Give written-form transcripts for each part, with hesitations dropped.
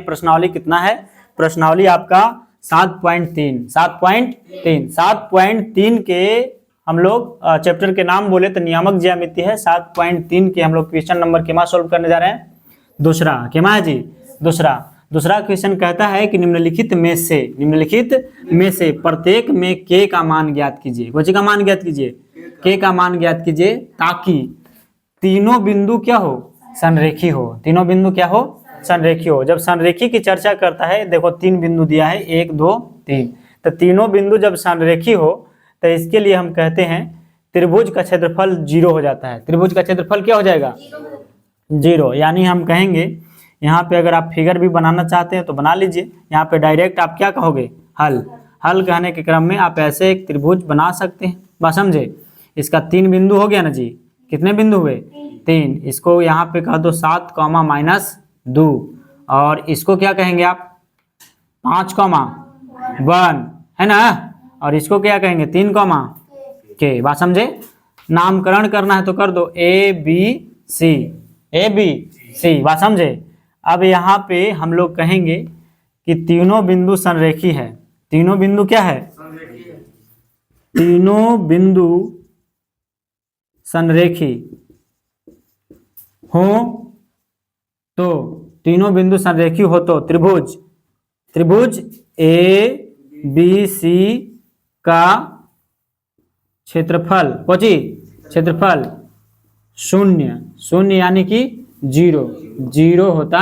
प्रश्नावली कितना है, प्रश्नावली आपका 7.3 के हम लोग चैप्टर के नाम बोले तो नियामक ज्यामिति है। 7.3 के हम लोग क्वेश्चन नंबर केमा सोल्व करने जा रहे हैं, दूसरा केमा है जी, दूसरा क्वेश्चन कहता है कि निम्नलिखित में से प्रत्येक में k का मान ज्ञात कीजिए। कौन सी का मान ज्ञात कीजिए, k का मान ज्ञात कीजिए, ताकि तीनों बिंदु क्या हो, संरेखी हो। तीनों बिंदु क्या हो, संरेखी हो। जब संरेखी की चर्चा करता है, देखो 3 बिंदु दिया है, 1 2 3, तो तीनों बिंदु जब संरेखी हो तो इसके लिए हम कहते हैं त्रिभुज का क्षेत्रफल 0 हो जाता है। त्रिभुज का क्षेत्रफल क्या हो जाएगा, 0। यानी हम कहेंगे यहाँ पे अगर आप फिगर भी बनाना चाहते हैं तो बना लीजिए। यहाँ पे डायरेक्ट आप क्या कहोगे, हल कहने के क्रम में आप ऐसे एक त्रिभुज बना सकते हैं। बात समझे। इसका 3 बिंदु हो गया ना जी, कितने बिंदु हुए, 3। इसको यहाँ पे कह दो 7 -2, और इसको क्या कहेंगे आप 5 1 है ना, और इसको क्या कहेंगे 3 के। बात समझे। नामकरण करना है तो कर दो ABC। बात समझे। अब यहाँ पे हम लोग कहेंगे कि तीनों बिंदु संरेखी है। तीनों बिंदु क्या है, तीनों बिंदु संरेखी हो तो, तीनों बिंदु संरेखी हो तो त्रिभुज ABC का क्षेत्रफल, क्षेत्रफल 0 यानी कि 0 होता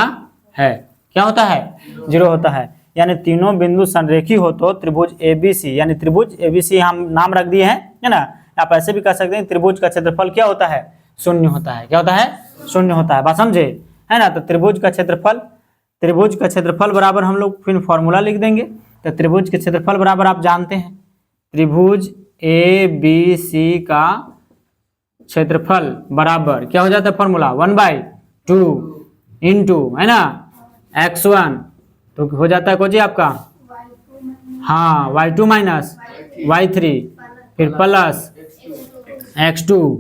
है। क्या होता है, 0 होता है। यानी तीनों बिंदु संरेखी हो तो त्रिभुज ABC, यानी त्रिभुज ABC हम नाम रख दिए हैं, है ना। आप ऐसे भी कह सकते हैं त्रिभुज का क्षेत्रफल क्या होता है, 0 होता है। क्या होता है, 0 होता है। बात समझे, है ना। तो त्रिभुज का क्षेत्रफल बराबर हम लोग फिर फॉर्मूला लिख देंगे। तो त्रिभुज के क्षेत्रफल बराबर आप जानते हैं, त्रिभुज ABC का क्षेत्रफल बराबर क्या हो जाता है, फॉर्मूला 1/2 इंटू, है ना, x1 तो हो जाता है कोजी आपका, हाँ, y2 माइनस y3, फिर प्लस x2,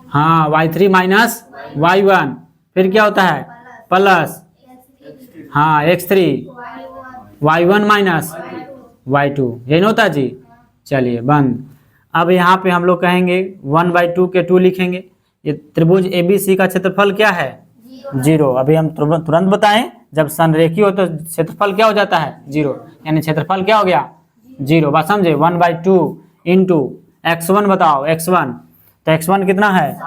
हाँ, y3 माइनस y1, फिर क्या होता है प्लस, हाँ, x3, y1 माइनस y2, यही ना होता जी। चलिए बंद। अब यहाँ पे हम लोग कहेंगे 1/2 के 2 लिखेंगे। ये त्रिभुज ABC का क्षेत्रफल क्या है, 0। अभी हम तुरंत बताएं, जब संरेखी हो तो क्षेत्रफल क्या हो जाता है, 0। यानी क्षेत्रफल क्या हो गया, 0। बात समझे। 1/2 इंटू x1 बताओ, x1 तो x1 कितना है,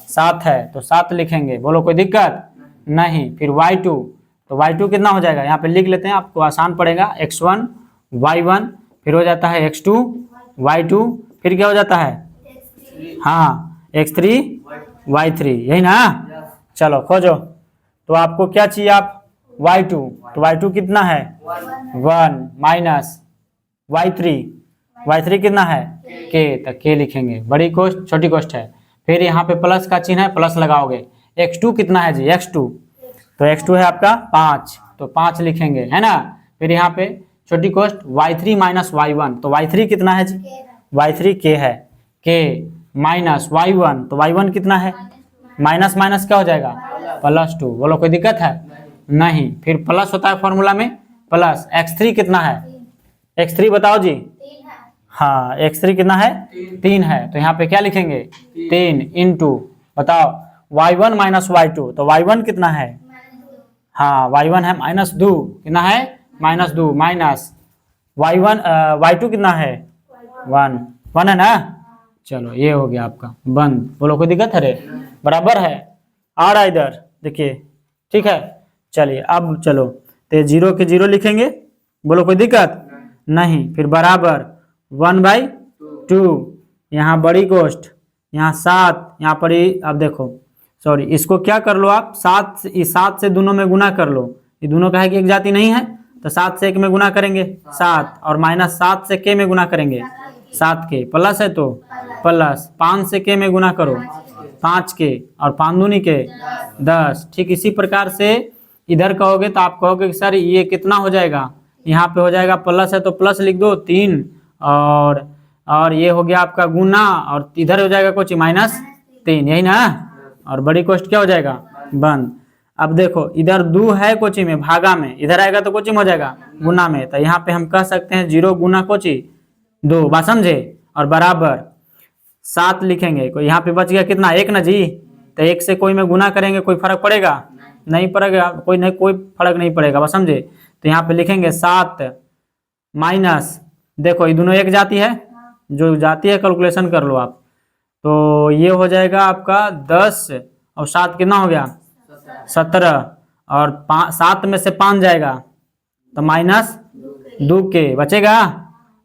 7 है, तो 7 लिखेंगे। बोलो कोई दिक्कत नहीं। फिर y2 तो y2 कितना हो जाएगा, यहाँ पे लिख लेते हैं, आपको आसान पड़ेगा। x1 y1, फिर हो जाता है x2 y2, फिर क्या हो जाता है, हाँ, x3 y3, यही ना। चलो खोजो। तो आपको क्या चाहिए, आप y2, तो y2 कितना है 1 माइनस y3 कितना है k, तो k लिखेंगे। बड़ी कोष्ठ छोटी कोष्ठ है। फिर यहाँ पे प्लस का चिन्ह है, प्लस लगाओगे। x2 कितना है जी, x2 तो x2 है आपका 5, तो 5 लिखेंगे, है ना। फिर यहाँ पे छोटी कोष्ठ y3 माइनस y1, तो y3 कितना है जी, y3 k है, k माइनस y1, तो y1 कितना है, माइनस माइनस क्या हो जाएगा, +2। बोलो कोई दिक्कत है नहीं। फिर प्लस होता है फॉर्मूला में, प्लस x3 कितना है, x3 बताओ जी, हाँ, x3 कितना है, 3 है, तो यहाँ पे क्या लिखेंगे 3 इंटू, बताओ y1 माइनस y2, तो y1 कितना है, हाँ, y1 है -2, कितना है -2, माइनस y2 कितना है 1 है ना। चलो ये हो गया आपका बंद। बोलो कोई दिक्कत है रे, बराबर है, आ रहा इधर देखिए, ठीक है। चलिए अब चलो, तो 0 के 0 लिखेंगे। बोलो कोई दिक्कत नहीं। फिर बराबर 1/2, यहाँ बड़ी कोष्ठ, यहाँ 7, यहाँ पर ही अब देखो, सॉरी, इसको क्या कर लो आप, 7 से दोनों में गुना कर लो। ये दोनों का है कि एक जाति नहीं है, तो 7 से 1 में गुना करेंगे 7, और -7 से k में गुना करेंगे 7k, प्लस है तो प्लस 5 से k में गुना करो 5k, और 5 दूनी के 10। ठीक इसी प्रकार से इधर कहोगे तो आप कहोगे कि सर ये कितना हो जाएगा, यहाँ पे हो जाएगा प्लस है तो प्लस लिख दो 3, और ये हो गया आपका गुना, और इधर हो जाएगा कुछ -3, यही ना। और बड़ी कोष्ठ क्या हो जाएगा बंद। अब देखो इधर 2 है कोची में भागा में, इधर आएगा तो कोची में हो जाएगा गुना में, तो यहाँ पे हम कह सकते हैं 0 गुना कोची 2, बात समझे, और बराबर 7 लिखेंगे। कोई यहाँ पे बच गया कितना 1 ना जी, तो 1 से कोई में गुना करेंगे कोई फर्क पड़ेगा नहीं पड़ेगा, कोई फर्क नहीं पड़ेगा, बस समझे। तो यहाँ पे लिखेंगे 7 माइनस, देखो ये दोनों एक जाती है, जो जाती है कैलकुलेशन कर लो आप, तो ये हो जाएगा आपका 10 और 7 कितना हो गया 17, और 7 में से 5 जाएगा तो माइनस 2 के बचेगा,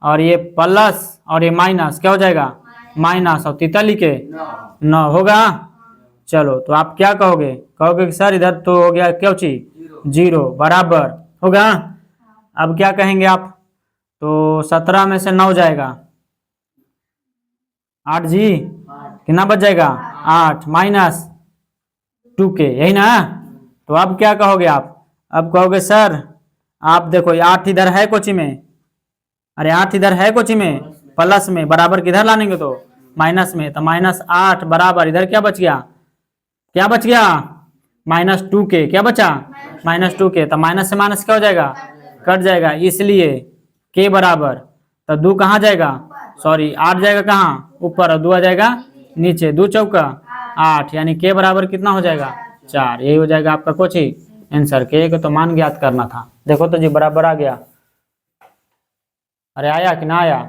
और ये प्लस और ये माइनस क्या हो जाएगा माइनस, और 43 के 9 होगा। चलो तो आप क्या कहोगे, कहोगे कि सर इधर तो हो गया क्या चीज 0 बराबर होगा। अब क्या कहेंगे आप, तो 17 में से 9 जाएगा 8 जी, कितना बच जाएगा 8 माइनस 2 के, यही ना। तो अब क्या कहोगे आप, अब कहोगे सर आप देखो 8 इधर है कोची में, अरे 8 इधर है कोची में प्लस में, बराबर किधर लानेंगे तो माइनस में, तो -8 बराबर इधर क्या बच गया, क्या बच गया -2 के, क्या बचा -2 के, तो माइनस से माइनस क्या हो जाएगा कट जाएगा, इसलिए के बराबर, तो 2 कहाँ जाएगा, सॉरी 8 जाएगा कहाँ ऊपर, और 2 आ जाएगा नीचे, 2 चौका 8, यानी के बराबर कितना हो जाएगा 4। यही हो जाएगा आपका कोची आंसर, के को तो मान ज्ञात करना था। देखो तो जी बराबर आ गया, अरे आया कि ना आया।